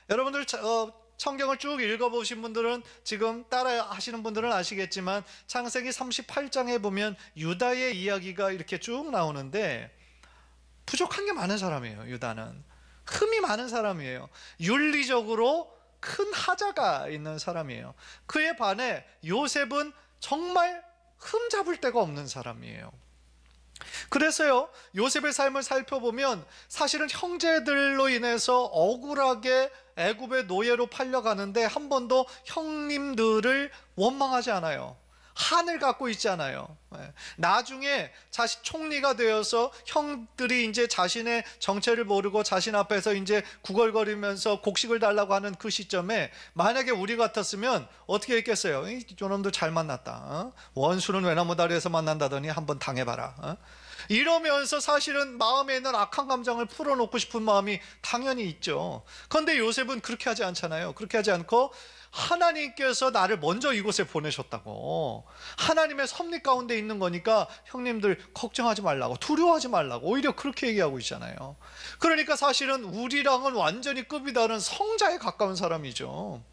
여러분들 성경을 쭉 읽어보신 분들은, 지금 따라 하시는 분들은 아시겠지만 창세기 38장에 보면 유다의 이야기가 이렇게 쭉 나오는데 부족한 게 많은 사람이에요. 유다는 흠이 많은 사람이에요. 윤리적으로 큰 하자가 있는 사람이에요. 그에 반해 요셉은 정말 흠 잡을 데가 없는 사람이에요. 그래서요, 요셉의 삶을 살펴보면 사실은 형제들로 인해서 억울하게 애굽의 노예로 팔려가는데 한 번도 형님들을 원망하지 않아요. 한을 갖고 있지 않아요. 나중에 자신 총리가 되어서 형들이 이제 자신의 정체를 모르고 자신 앞에서 이제 구걸거리면서 곡식을 달라고 하는 그 시점에 만약에 우리 같았으면 어떻게 했겠어요? 저놈들 잘 만났다. 원수는 외나무 다리에서 만난다더니 한번 당해봐라. 이러면서 사실은 마음에 있는 악한 감정을 풀어놓고 싶은 마음이 당연히 있죠. 그런데 요셉은 그렇게 하지 않잖아요. 그렇게 하지 않고 하나님께서 나를 먼저 이곳에 보내셨다고, 하나님의 섭리 가운데 있는 거니까 형님들 걱정하지 말라고, 두려워하지 말라고, 오히려 그렇게 얘기하고 있잖아요. 그러니까 사실은 우리랑은 완전히 급이 다른 성자에 가까운 사람이죠.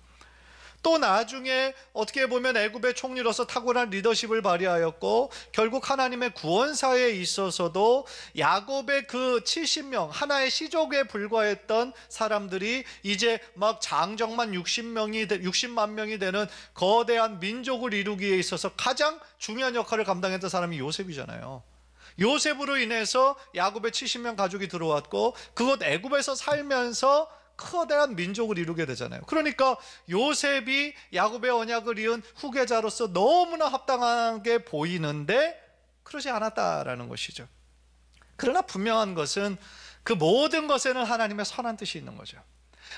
또 나중에 어떻게 보면 애굽의 총리로서 탁월한 리더십을 발휘하였고, 결국 하나님의 구원사에 있어서도 야곱의 그 70명, 하나의 시족에 불과했던 사람들이 이제 막 장정만 60만 명이 되는 거대한 민족을 이루기에 있어서 가장 중요한 역할을 감당했던 사람이 요셉이잖아요. 요셉으로 인해서 야곱의 70명 가족이 들어왔고, 그곳 애굽에서 살면서 커다란 민족을 이루게 되잖아요. 그러니까 요셉이 야곱의 언약을 이은 후계자로서 너무나 합당하게 보이는데 그러지 않았다라는 것이죠. 그러나 분명한 것은 그 모든 것에는 하나님의 선한 뜻이 있는 거죠.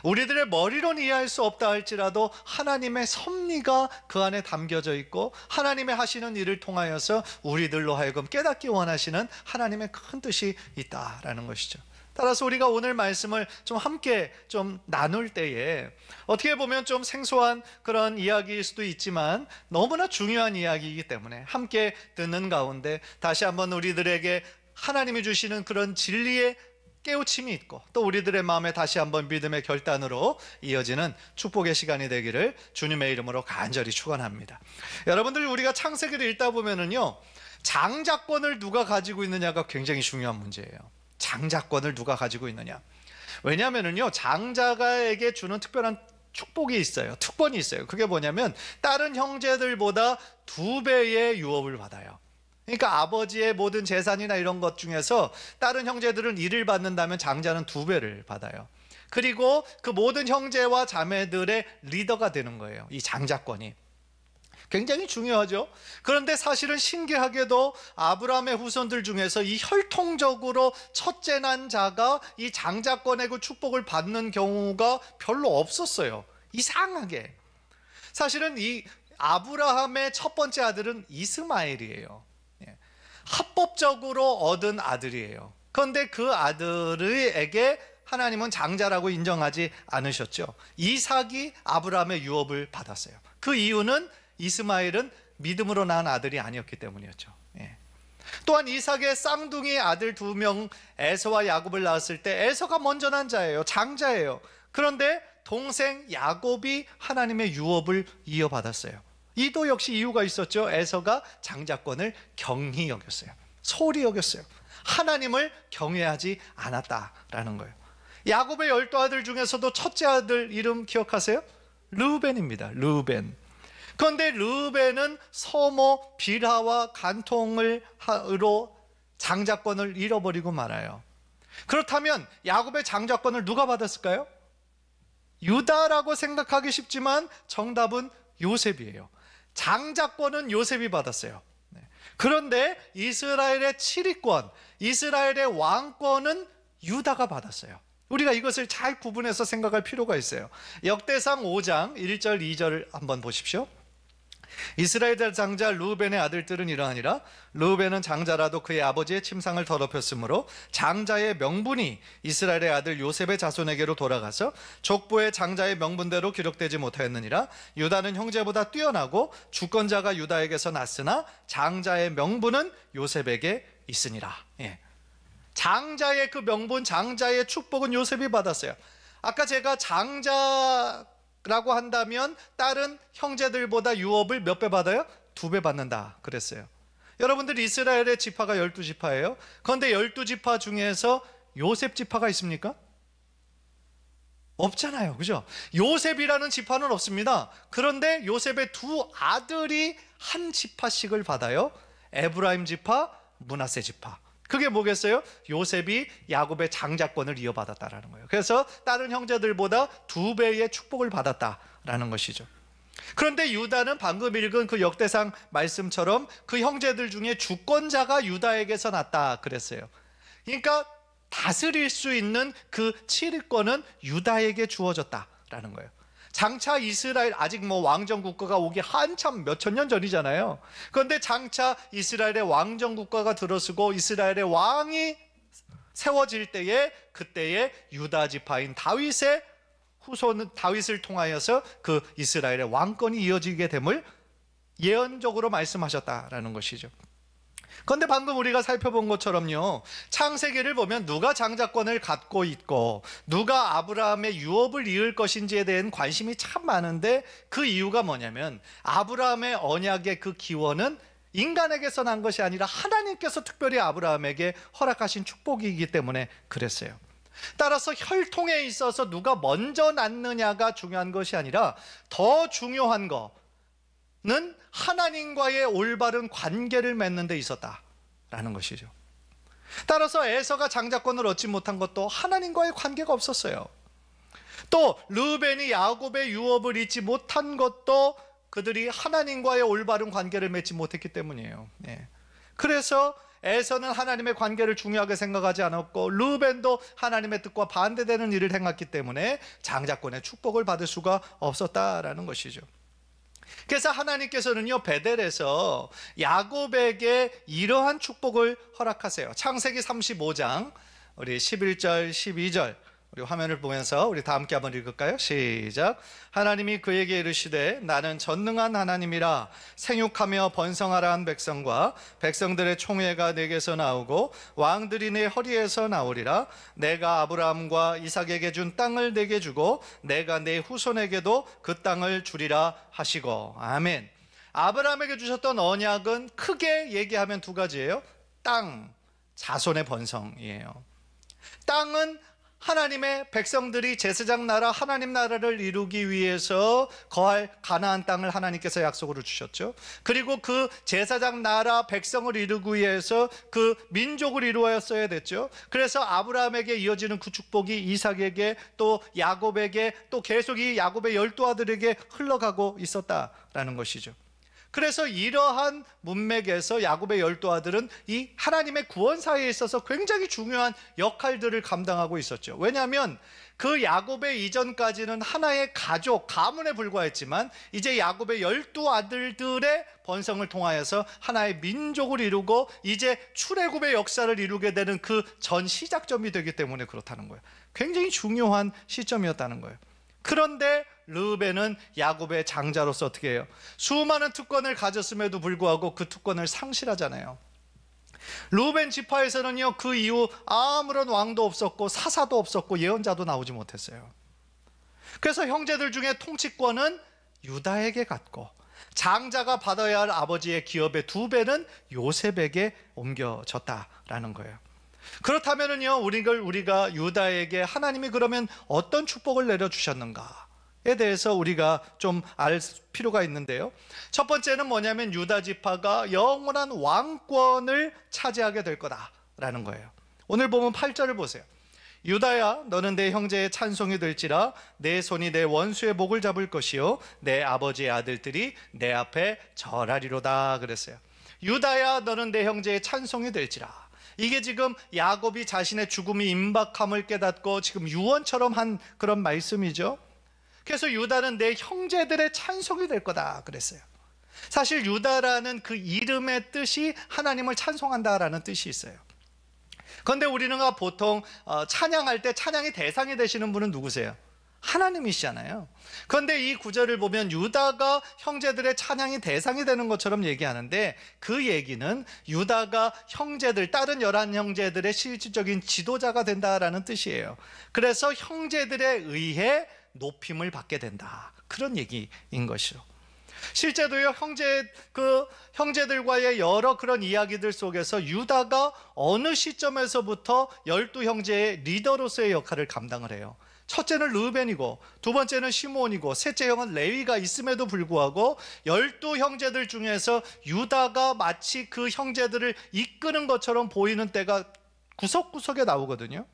우리들의 머리로는 이해할 수 없다 할지라도 하나님의 섭리가 그 안에 담겨져 있고, 하나님의 하시는 일을 통하여서 우리들로 하여금 깨닫기 원하시는 하나님의 큰 뜻이 있다라는 것이죠. 따라서 우리가 오늘 말씀을 좀 함께 좀 나눌 때에 어떻게 보면 좀 생소한 그런 이야기일 수도 있지만 너무나 중요한 이야기이기 때문에 함께 듣는 가운데 다시 한번 우리들에게 하나님이 주시는 그런 진리의 깨우침이 있고, 또 우리들의 마음에 다시 한번 믿음의 결단으로 이어지는 축복의 시간이 되기를 주님의 이름으로 간절히 축원합니다. 여러분들, 우리가 창세기를 읽다 보면은요, 장자권을 누가 가지고 있느냐가 굉장히 중요한 문제예요. 장자권을 누가 가지고 있느냐. 왜냐하면요, 장자에게 주는 특별한 축복이 있어요. 특권이 있어요. 그게 뭐냐면 다른 형제들보다 2배의 유업을 받아요. 그러니까 아버지의 모든 재산이나 이런 것 중에서 다른 형제들은 1을 받는다면 장자는 2배를 받아요. 그리고 그 모든 형제와 자매들의 리더가 되는 거예요. 이 장자권이 굉장히 중요하죠. 그런데 사실은 신기하게도 아브라함의 후손들 중에서 이 혈통적으로 첫째 난 자가 이 장자권의 그 축복을 받는 경우가 별로 없었어요. 이상하게. 사실은 이 아브라함의 첫 번째 아들은 이스마엘이에요. 합법적으로 얻은 아들이에요. 그런데 그 아들에게 하나님은 장자라고 인정하지 않으셨죠. 이삭이 아브라함의 유업을 받았어요. 그 이유는 이스마엘은 믿음으로 낳은 아들이 아니었기 때문이었죠. 또한 이삭의 쌍둥이 아들 2명 에서와 야곱을 낳았을 때 에서가 먼저 난 자예요. 장자예요. 그런데 동생 야곱이 하나님의 유업을 이어받았어요. 이도 역시 이유가 있었죠. 에서가 장자권을 경히 여겼어요. 소홀히 여겼어요. 하나님을 경외하지 않았다라는 거예요. 야곱의 12아들 중에서도 첫째 아들 이름 기억하세요? 르우벤입니다. 르우벤. 그런데 르우벤은 서모 빌하와 간통으로 장자권을 잃어버리고 말아요. 그렇다면 야곱의 장자권을 누가 받았을까요? 유다라고 생각하기 쉽지만 정답은 요셉이에요. 장자권은 요셉이 받았어요. 그런데 이스라엘의 치리권, 이스라엘의 왕권은 유다가 받았어요. 우리가 이것을 잘 구분해서 생각할 필요가 있어요. 역대상 5장 1절 2절을 한번 보십시오. 이스라엘 장자 르우벤의 아들들은 이러하니라. 르우벤은 장자라도 그의 아버지의 침상을 더럽혔으므로 장자의 명분이 이스라엘의 아들 요셉의 자손에게로 돌아가서 족보의 장자의 명분대로 기록되지 못하였느니라. 유다는 형제보다 뛰어나고 주권자가 유다에게서 났으나 장자의 명분은 요셉에게 있으니라. 장자의 그 명분, 장자의 축복은 요셉이 받았어요. 아까 제가 장자라고 한다면 다른 형제들보다 유업을 몇 배 받아요? 2배 받는다 그랬어요. 여러분들 이스라엘의 지파가 12지파예요. 그런데 12지파 중에서 요셉 지파가 있습니까? 없잖아요. 그죠? 요셉이라는 지파는 없습니다. 그런데 요셉의 2 아들이 한 지파씩을 받아요. 에브라임 지파, 므낫세 지파. 그게 뭐겠어요? 요셉이 야곱의 장자권을 이어받았다라는 거예요. 그래서 다른 형제들보다 2배의 축복을 받았다라는 것이죠. 그런데 유다는 방금 읽은 그 역대상 말씀처럼 그 형제들 중에 주권자가 유다에게서 났다 그랬어요. 그러니까 다스릴 수 있는 그 치리권은 유다에게 주어졌다라는 거예요. 장차 이스라엘, 아직 왕정 국가가 오기 한참 몇천 년 전이잖아요. 그런데 장차 이스라엘의 왕정 국가가 들어서고 이스라엘의 왕이 세워질 때에, 그때에 유다 지파인 다윗의 후손 다윗을 통하여서 그 이스라엘의 왕권이 이어지게 됨을 예언적으로 말씀하셨다라는 것이죠. 그런데 방금 우리가 살펴본 것처럼요, 창세기를 보면 누가 장자권을 갖고 있고 누가 아브라함의 유업을 이을 것인지에 대한 관심이 참 많은데, 그 이유가 뭐냐면 아브라함의 언약의 그 기원은 인간에게서 난 것이 아니라 하나님께서 특별히 아브라함에게 허락하신 축복이기 때문에 그랬어요. 따라서 혈통에 있어서 누가 먼저 낳느냐가 중요한 것이 아니라 더 중요한 거는 하나님과의 올바른 관계를 맺는 데 있었다라는 것이죠. 따라서 에서가 장자권을 얻지 못한 것도 하나님과의 관계가 없었어요. 또 르벤이 야곱의 유업을 잊지 못한 것도 그들이 하나님과의 올바른 관계를 맺지 못했기 때문이에요. 그래서 에서는 하나님의 관계를 중요하게 생각하지 않았고 르벤도 하나님의 뜻과 반대되는 일을 행했기 때문에 장자권의 축복을 받을 수가 없었다라는 것이죠. 그래서 하나님께서는요, 베델에서 야곱에게 이러한 축복을 허락하세요. 창세기 35장 우리 11절 12절 우리 화면을 보면서 우리 다 함께 한번 읽을까요? 시작. 하나님이 그에게 이르시되 나는 전능한 하나님이라 생육하며 번성하라 한 백성과 백성들의 총회가 내게서 나오고 왕들이 내 허리에서 나오리라. 내가 아브라함과 이삭에게 준 땅을 내게 주고 내가 내 후손에게도 그 땅을 주리라 하시고. 아멘. 아브라함에게 주셨던 언약은 크게 얘기하면 2가지예요. 땅, 자손의 번성이에요. 땅은 하나님의 백성들이 제사장 나라 하나님 나라를 이루기 위해서 거할 가나안 땅을 하나님께서 약속으로 주셨죠. 그리고 그 제사장 나라 백성을 이루기 위해서 그 민족을 이루었어야 됐죠. 그래서 아브라함에게 이어지는 그 축복이 이삭에게 또 야곱에게 또 계속 이 야곱의 12아들에게 흘러가고 있었다라는 것이죠. 그래서 이러한 문맥에서 야곱의 12아들은 이 하나님의 구원사에 있어서 굉장히 중요한 역할들을 감당하고 있었죠. 왜냐하면 그 야곱의 이전까지는 하나의 가족, 가문에 불과했지만 이제 야곱의 12아들들의 번성을 통하여서 하나의 민족을 이루고 이제 출애굽의 역사를 이루게 되는 그 전 시작점이 되기 때문에 그렇다는 거예요. 굉장히 중요한 시점이었다는 거예요. 그런데 르벤은 야곱의 장자로서 어떻게 해요? 수많은 특권을 가졌음에도 불구하고 그 특권을 상실하잖아요. 르벤 지파에서는요, 그 이후 아무런 왕도 없었고 사사도 없었고 예언자도 나오지 못했어요. 그래서 형제들 중에 통치권은 유다에게 갔고 장자가 받아야 할 아버지의 기업의 2배는 요셉에게 옮겨졌다라는 거예요. 그렇다면은요, 우리가 유다에게 하나님이 그러면 어떤 축복을 내려주셨는가에 대해서 우리가 좀 알 필요가 있는데요. 첫 번째는 뭐냐면 유다 지파가 영원한 왕권을 차지하게 될 거다라는 거예요. 오늘 보면 8절을 보세요. 유다야, 너는 내 형제의 찬송이 될지라. 내 손이 내 원수의 목을 잡을 것이요 내 아버지의 아들들이 내 앞에 절하리로다 그랬어요. 유다야, 너는 내 형제의 찬송이 될지라. 이게 지금 야곱이 자신의 죽음이 임박함을 깨닫고 지금 유언처럼 한 그런 말씀이죠. 그래서 유다는 내 형제들의 찬송이 될 거다 그랬어요. 사실 유다라는 그 이름의 뜻이 하나님을 찬송한다라는 뜻이 있어요. 그런데 우리는 보통 찬양할 때 찬양의 대상이 되시는 분은 누구세요? 하나님이시잖아요. 그런데 이 구절을 보면 유다가 형제들의 찬양이 대상이 되는 것처럼 얘기하는데, 그 얘기는 유다가 형제들, 다른 11형제들의 실질적인 지도자가 된다라는 뜻이에요. 그래서 형제들에 의해 높임을 받게 된다, 그런 얘기인 것이죠. 실제로요, 형제들과의 여러 그런 이야기들 속에서 유다가 어느 시점에서부터 12형제의 리더로서의 역할을 감당을 해요. 첫째는 르우벤이고, 두 번째는 시므온이고, 셋째 형은 레위가 있음에도 불구하고 12형제들 중에서 유다가 마치 그 형제들을 이끄는 것처럼 보이는 때가 구석구석에 나오거든요.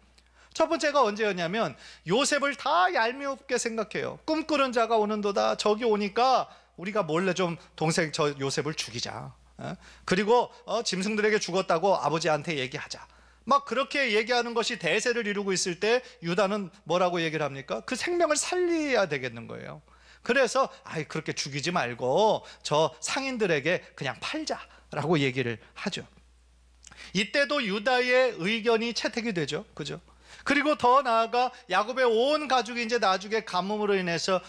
첫 번째가 언제였냐면, 요셉을 다 얄미웁게 생각해요. 꿈꾸는 자가 오는도다. 적이 오니까 우리가 몰래 좀 동생 저 요셉을 죽이자. 그리고 짐승들에게 죽었다고 아버지한테 얘기하자. 막 그렇게 얘기하는 것이 대세를 이루고 있을 때 유다는 뭐라고 얘기를 합니까? 그 생명을 살려야 되겠는 거예요. 그래서 그렇게 죽이지 말고 저 상인들에게 그냥 팔자라고 얘기를 하죠. 이때도 유다의 의견이 채택이 되죠. 그죠? 그리고 더 나아가 야곱의 온 가족이 이제 나중에 가뭄으로 인해서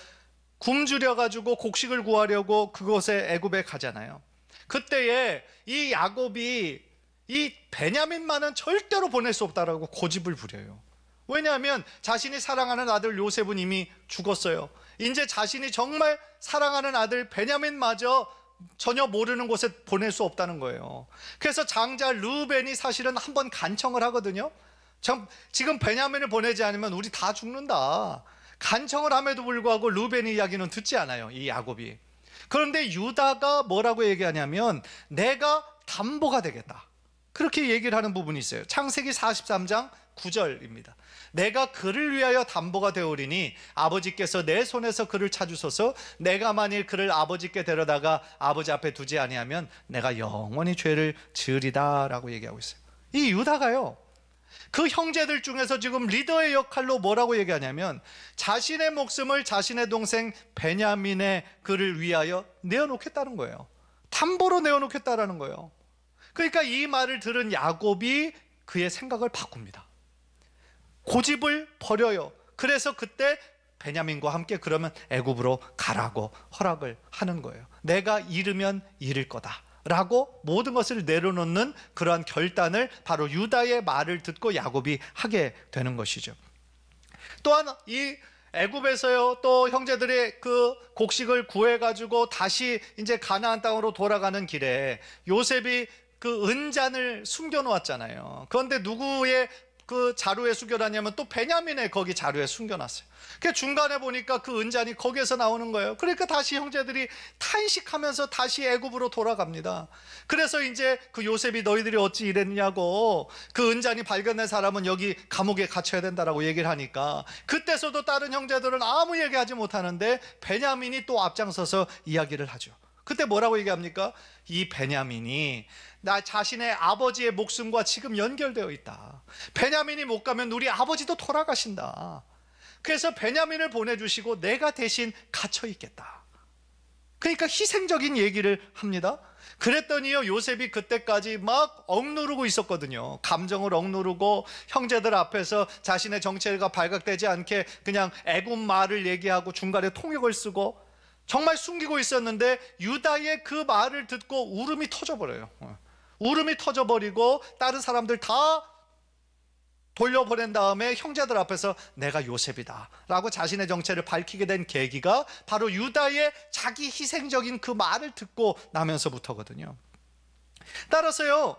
굶주려 가지고 곡식을 구하려고 그곳에 애굽에 가잖아요. 그때에 이 야곱이 이 베냐민만은 절대로 보낼 수 없다라고 고집을 부려요. 왜냐하면 자신이 사랑하는 아들 요셉은 이미 죽었어요. 이제 자신이 정말 사랑하는 아들 베냐민마저 전혀 모르는 곳에 보낼 수 없다는 거예요. 그래서 장자 르우벤이 사실은 한번 간청을 하거든요. 지금 베냐민을 보내지 않으면 우리 다 죽는다. 간청을 함에도 불구하고 르우벤의 이야기는 듣지 않아요, 이 야곱이. 그런데 유다가 뭐라고 얘기하냐면, 내가 담보가 되겠다, 그렇게 얘기를 하는 부분이 있어요. 창세기 43장 9절입니다. 내가 그를 위하여 담보가 되오리니 아버지께서 내 손에서 그를 찾으소서. 내가 만일 그를 아버지께 데려다가 아버지 앞에 두지 아니하면 내가 영원히 죄를 지으리다 라고 얘기하고 있어요. 이 유다가요, 그 형제들 중에서 지금 리더의 역할로 뭐라고 얘기하냐면, 자신의 목숨을 자신의 동생 베냐민의 그를 위하여 내어놓겠다는 거예요. 담보로 내어놓겠다라는 거예요. 그러니까 이 말을 들은 야곱이 그의 생각을 바꿉니다. 고집을 버려요. 그래서 그때 베냐민과 함께 그러면 애굽으로 가라고 허락을 하는 거예요. 내가 잃으면 잃을 거다 라고 모든 것을 내려놓는 그러한 결단을 바로 유다의 말을 듣고 야곱이 하게 되는 것이죠. 또한 이 애굽에서요, 또 형제들의 그 곡식을 구해가지고 다시 이제 가나안 땅으로 돌아가는 길에 요셉이 그 은잔을 숨겨놓았잖아요. 그런데 누구의 그 자루에 숨겨놨냐면 또 베냐민의 거기 자루에 숨겨놨어요. 그 중간에 보니까 그 은잔이 거기에서 나오는 거예요. 그러니까 다시 형제들이 탄식하면서 다시 애굽으로 돌아갑니다. 그래서 이제 그 요셉이 너희들이 어찌 이랬냐고, 그 은잔이 발견된 사람은 여기 감옥에 갇혀야 된다라고 얘기를 하니까, 그때서도 다른 형제들은 아무 얘기하지 못하는데 베냐민이 또 앞장서서 이야기를 하죠. 그때 뭐라고 얘기합니까? 이 베냐민이 나 자신의 아버지의 목숨과 지금 연결되어 있다. 베냐민이 못 가면 우리 아버지도 돌아가신다. 그래서 베냐민을 보내주시고 내가 대신 갇혀 있겠다. 그러니까 희생적인 얘기를 합니다. 그랬더니요, 요셉이 그때까지 막 억누르고 있었거든요. 감정을 억누르고 형제들 앞에서 자신의 정체가 발각되지 않게 그냥 애굽 말을 얘기하고 중간에 통역을 쓰고 정말 숨기고 있었는데, 유다의 그 말을 듣고 울음이 터져버려요. 울음이 터져버리고 다른 사람들 다 돌려보낸 다음에 형제들 앞에서 내가 요셉이다 라고 자신의 정체를 밝히게 된 계기가 바로 유다의 자기 희생적인 그 말을 듣고 나면서부터거든요. 따라서요,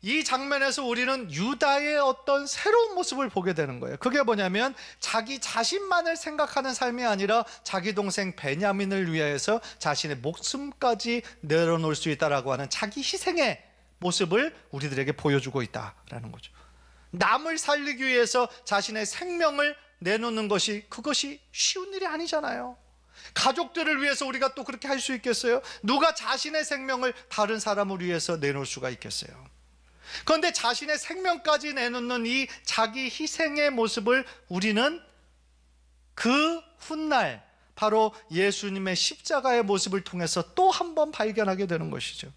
이 장면에서 우리는 유다의 어떤 새로운 모습을 보게 되는 거예요. 그게 뭐냐면, 자기 자신만을 생각하는 삶이 아니라 자기 동생 베냐민을 위해서 자신의 목숨까지 내려놓을 수 있다라고 하는 자기 희생의 모습을 우리들에게 보여주고 있다라는 거죠. 남을 살리기 위해서 자신의 생명을 내놓는 것이, 그것이 쉬운 일이 아니잖아요. 가족들을 위해서 우리가 또 그렇게 할 수 있겠어요? 누가 자신의 생명을 다른 사람을 위해서 내놓을 수가 있겠어요? 그런데 자신의 생명까지 내놓는 이 자기 희생의 모습을 우리는 그 훗날 바로 예수님의 십자가의 모습을 통해서 또 한 번 발견하게 되는 것이죠.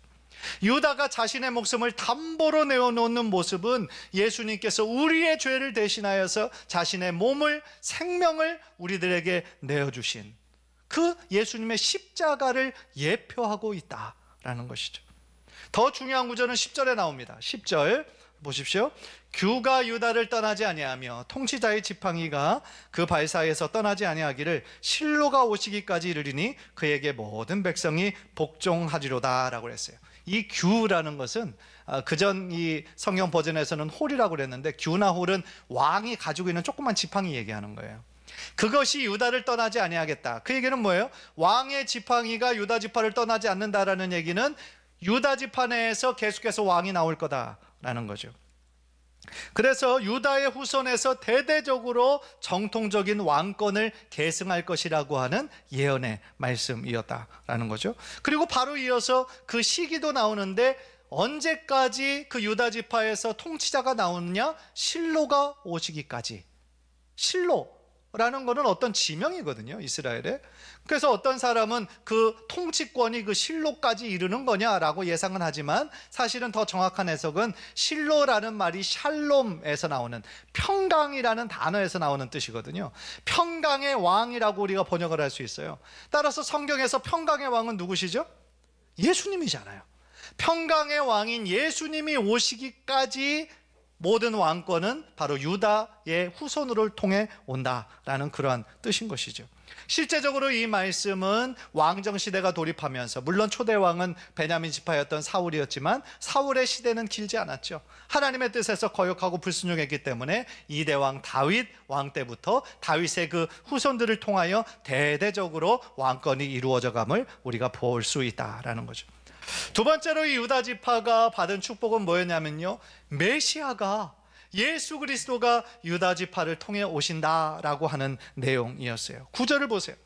유다가 자신의 목숨을 담보로 내어놓는 모습은 예수님께서 우리의 죄를 대신하여서 자신의 몸을, 생명을 우리들에게 내어주신 그 예수님의 십자가를 예표하고 있다라는 것이죠. 더 중요한 구절은 10절에 나옵니다. 10절 보십시오. 규가 유다를 떠나지 아니하며 통치자의 지팡이가 그 발사에서 떠나지 아니하기를 실로가 오시기까지 이르리니 그에게 모든 백성이 복종하리로다 라고 했어요. 이 규라는 것은 그전 이 성경 버전에서는 홀이라고 그랬는데, 규나 홀은 왕이 가지고 있는 조그만 지팡이 얘기하는 거예요. 그것이 유다를 떠나지 아니하겠다. 그 얘기는 뭐예요? 왕의 지팡이가 유다 지파를 떠나지 않는다라는 얘기는 유다 지파 내에서 계속해서 왕이 나올 거다라는 거죠. 그래서 유다의 후손에서 대대적으로 정통적인 왕권을 계승할 것이라고 하는 예언의 말씀이었다라는 거죠. 그리고 바로 이어서 그 시기도 나오는데, 언제까지 그 유다 지파에서 통치자가 나오느냐? 실로가 오시기까지. 실로라는 것은 어떤 지명이거든요, 이스라엘에. 그래서 어떤 사람은 그 통치권이 그 실로까지 이르는 거냐라고 예상은 하지만, 사실은 더 정확한 해석은 실로라는 말이 샬롬에서 나오는, 평강이라는 단어에서 나오는 뜻이거든요. 평강의 왕이라고 우리가 번역을 할 수 있어요. 따라서 성경에서 평강의 왕은 누구시죠? 예수님이잖아요. 평강의 왕인 예수님이 오시기까지 모든 왕권은 바로 유다의 후손을 통해 온다라는 그러한 뜻인 것이죠. 실제적으로 이 말씀은 왕정 시대가 돌입하면서, 물론 초대 왕은 베냐민 지파였던 사울이었지만 사울의 시대는 길지 않았죠. 하나님의 뜻에서 거역하고 불순종했기 때문에 이대왕 다윗 왕 때부터 다윗의 그 후손들을 통하여 대대적으로 왕권이 이루어져감을 우리가 볼 수 있다라는 거죠. 두 번째로 이 유다 지파가 받은 축복은 뭐였냐면요, 메시아가, 예수 그리스도가 유다 지파를 통해 오신다라고 하는 내용이었어요. 9절을 보세요.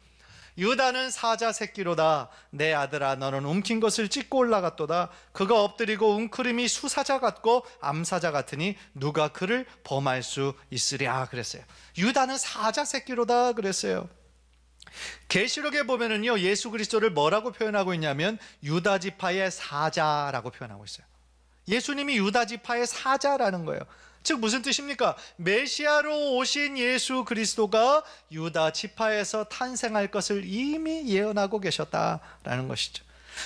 유다는 사자 새끼로다. 내 아들아, 너는 움킨 것을 찢고 올라갔도다. 그가 엎드리고 웅크림이 수사자 같고 암사자 같으니 누가 그를 범할 수 있으랴 그랬어요. 유다는 사자 새끼로다 그랬어요. 계시록에 보면은요, 예수 그리스도를 뭐라고 표현하고 있냐면 유다 지파의 사자라고 표현하고 있어요. 예수님이 유다 지파의 사자라는 거예요. 즉 무슨 뜻입니까? 메시아로 오신 예수 그리스도가 유다 지파에서 탄생할 것을 이미 예언하고 계셨다라는 것이죠.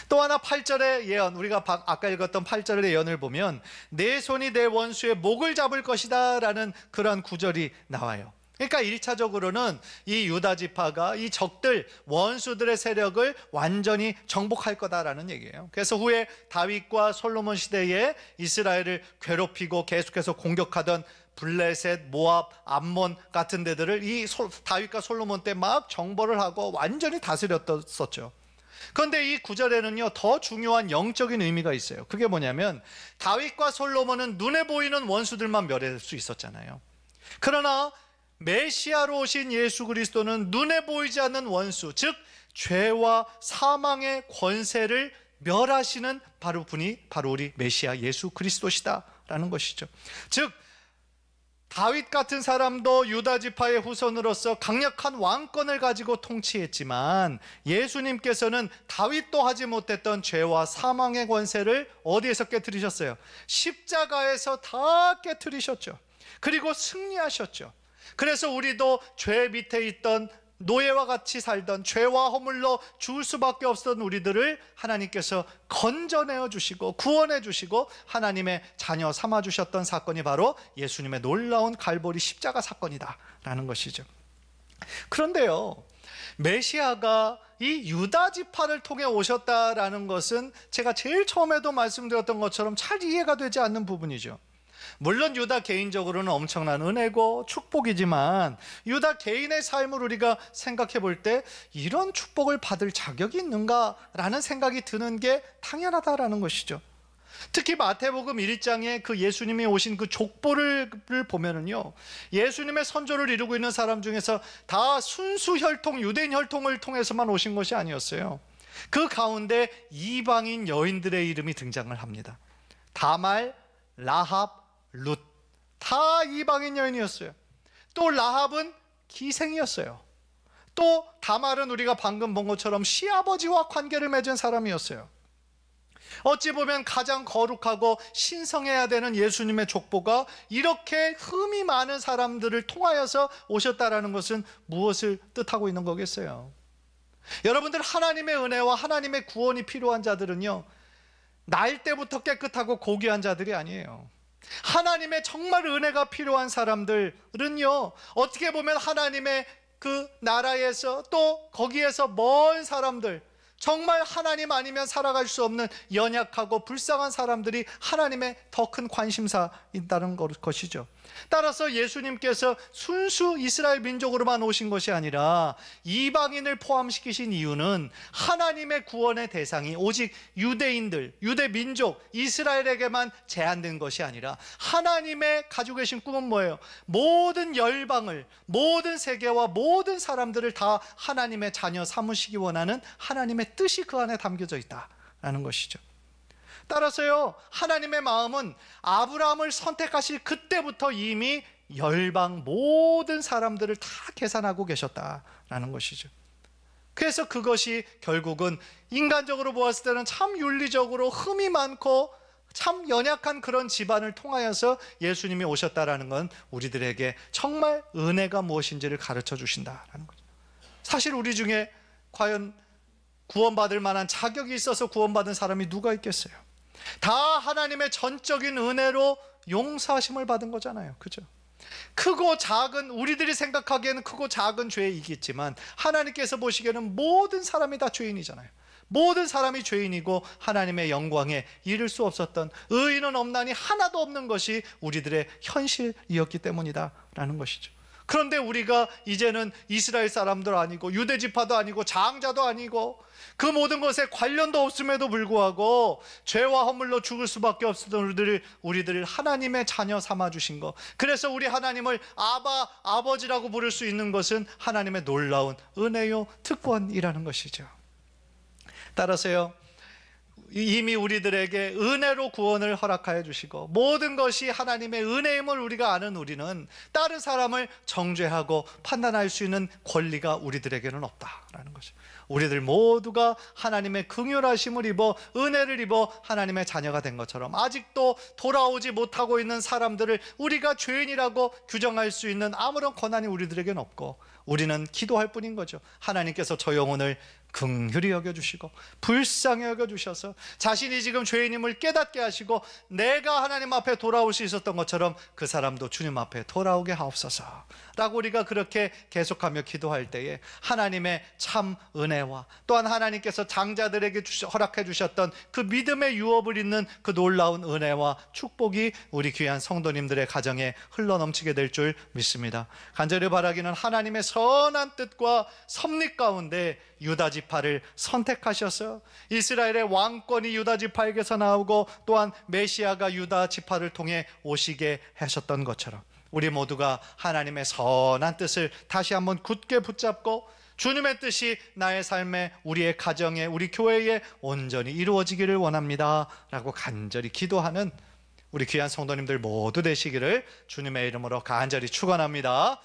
또 하나 8절의 예언, 우리가 아까 읽었던 8절의 예언을 보면 내 손이 내 원수의 목을 잡을 것이다 라는 그런 구절이 나와요. 그러니까 1차적으로는 이 유다 지파가 이 적들, 원수들의 세력을 완전히 정복할 거다라는 얘기예요. 그래서 후에 다윗과 솔로몬 시대에 이스라엘을 괴롭히고 계속해서 공격하던 블레셋, 모압, 암몬 같은 데들을 이 다윗과 솔로몬 때 막 정벌을 하고 완전히 다스렸었죠. 그런데 이 구절에는요, 더 중요한 영적인 의미가 있어요. 그게 뭐냐면 다윗과 솔로몬은 눈에 보이는 원수들만 멸할 수 있었잖아요. 그러나 메시아로 오신 예수 그리스도는 눈에 보이지 않는 원수, 즉 죄와 사망의 권세를 멸하시는 바로 분이 바로 우리 메시아 예수 그리스도시다라는 것이죠. 즉 다윗 같은 사람도 유다 지파의 후손으로서 강력한 왕권을 가지고 통치했지만, 예수님께서는 다윗도 하지 못했던 죄와 사망의 권세를 어디에서 깨뜨리셨어요? 십자가에서 다 깨뜨리셨죠. 그리고 승리하셨죠. 그래서 우리도 죄 밑에 있던, 노예와 같이 살던, 죄와 허물로 죽을 수밖에 없었던 우리들을 하나님께서 건져내어 주시고 구원해 주시고 하나님의 자녀 삼아 주셨던 사건이 바로 예수님의 놀라운 갈보리 십자가 사건이다 라는 것이죠. 그런데요, 메시아가 이 유다 지파를 통해 오셨다라는 것은 제가 제일 처음에도 말씀드렸던 것처럼 잘 이해가 되지 않는 부분이죠. 물론 유다 개인적으로는 엄청난 은혜고 축복이지만 유다 개인의 삶을 우리가 생각해 볼 때 이런 축복을 받을 자격이 있는가라는 생각이 드는 게 당연하다라는 것이죠. 특히 마태복음 1장에 그 예수님이 오신 그 족보를 보면은요, 예수님의 선조를 이루고 있는 사람 중에서 다 순수 혈통, 유대인 혈통을 통해서만 오신 것이 아니었어요. 그 가운데 이방인 여인들의 이름이 등장을 합니다. 다말, 라합, 룻, 다 이방인 여인이었어요. 또 라합은 기생이었어요. 또 다말은 우리가 방금 본 것처럼 시아버지와 관계를 맺은 사람이었어요. 어찌 보면 가장 거룩하고 신성해야 되는 예수님의 족보가 이렇게 흠이 많은 사람들을 통하여서 오셨다라는 것은 무엇을 뜻하고 있는 거겠어요? 여러분들, 하나님의 은혜와 하나님의 구원이 필요한 자들은요, 날 때부터 깨끗하고 고귀한 자들이 아니에요. 하나님의 정말 은혜가 필요한 사람들은요, 어떻게 보면 하나님의 그 나라에서 또 거기에서 먼 사람들, 정말 하나님 아니면 살아갈 수 없는 연약하고 불쌍한 사람들이 하나님의 더 큰 관심사인다는 것이죠. 따라서 예수님께서 순수 이스라엘 민족으로만 오신 것이 아니라 이방인을 포함시키신 이유는 하나님의 구원의 대상이 오직 유대인들, 유대 민족, 이스라엘에게만 제한된 것이 아니라 하나님의 가지고 계신 꿈은 뭐예요? 모든 열방을, 모든 세계와 모든 사람들을 다 하나님의 자녀 삼으시기 원하는 하나님의 뜻이 그 안에 담겨져 있다라는 것이죠. 따라서요, 하나님의 마음은 아브라함을 선택하실 그때부터 이미 열방 모든 사람들을 다 계산하고 계셨다라는 것이죠. 그래서 그것이 결국은 인간적으로 보았을 때는 참 윤리적으로 흠이 많고 참 연약한 그런 집안을 통하여서 예수님이 오셨다라는 건 우리들에게 정말 은혜가 무엇인지를 가르쳐 주신다라는 거죠. 사실 우리 중에 과연 구원받을 만한 자격이 있어서 구원받은 사람이 누가 있겠어요? 다 하나님의 전적인 은혜로 용서하심을 받은 거잖아요. 그죠? 크고 작은, 우리들이 생각하기에는 크고 작은 죄이겠지만 하나님께서 보시기에는 모든 사람이 다 죄인이잖아요. 모든 사람이 죄인이고 하나님의 영광에 이를 수 없었던, 의인은 없나니 하나도 없는 것이 우리들의 현실이었기 때문이다라는 것이죠. 그런데 우리가 이제는 이스라엘 사람도 아니고 유대 지파도 아니고 장자도 아니고 그 모든 것에 관련도 없음에도 불구하고 죄와 허물로 죽을 수밖에 없었던 우리들을 하나님의 자녀 삼아주신 것, 그래서 우리 하나님을 아버지라고 부를 수 있는 것은 하나님의 놀라운 은혜요 특권이라는 것이죠. 따라서요, 이미 우리들에게 은혜로 구원을 허락하여 주시고 모든 것이 하나님의 은혜임을 우리가 아는 우리는 다른 사람을 정죄하고 판단할 수 있는 권리가 우리들에게는 없다라는 거죠. 우리들 모두가 하나님의 긍휼하심을 입어 은혜를 입어 하나님의 자녀가 된 것처럼 아직도 돌아오지 못하고 있는 사람들을 우리가 죄인이라고 규정할 수 있는 아무런 권한이 우리들에게는 없고, 우리는 기도할 뿐인 거죠. 하나님께서 저 영혼을 긍휼히 여겨주시고 불쌍히 여겨주셔서 자신이 지금 죄인임을 깨닫게 하시고 내가 하나님 앞에 돌아올 수 있었던 것처럼 그 사람도 주님 앞에 돌아오게 하옵소서 라고 우리가 그렇게 계속하며 기도할 때에 하나님의 참 은혜와 또한 하나님께서 장자들에게 허락해 주셨던 그 믿음의 유업을 잇는 그 놀라운 은혜와 축복이 우리 귀한 성도님들의 가정에 흘러넘치게 될 줄 믿습니다. 간절히 바라기는 하나님의 선한 뜻과 섭리 가운데 유다 지파를 선택하셔서 이스라엘의 왕권이 유다 지파에게서 나오고 또한 메시아가 유다 지파를 통해 오시게 하셨던 것처럼 우리 모두가 하나님의 선한 뜻을 다시 한번 굳게 붙잡고 주님의 뜻이 나의 삶에, 우리의 가정에, 우리 교회에 온전히 이루어지기를 원합니다 라고 간절히 기도하는 우리 귀한 성도님들 모두 되시기를 주님의 이름으로 간절히 축원합니다.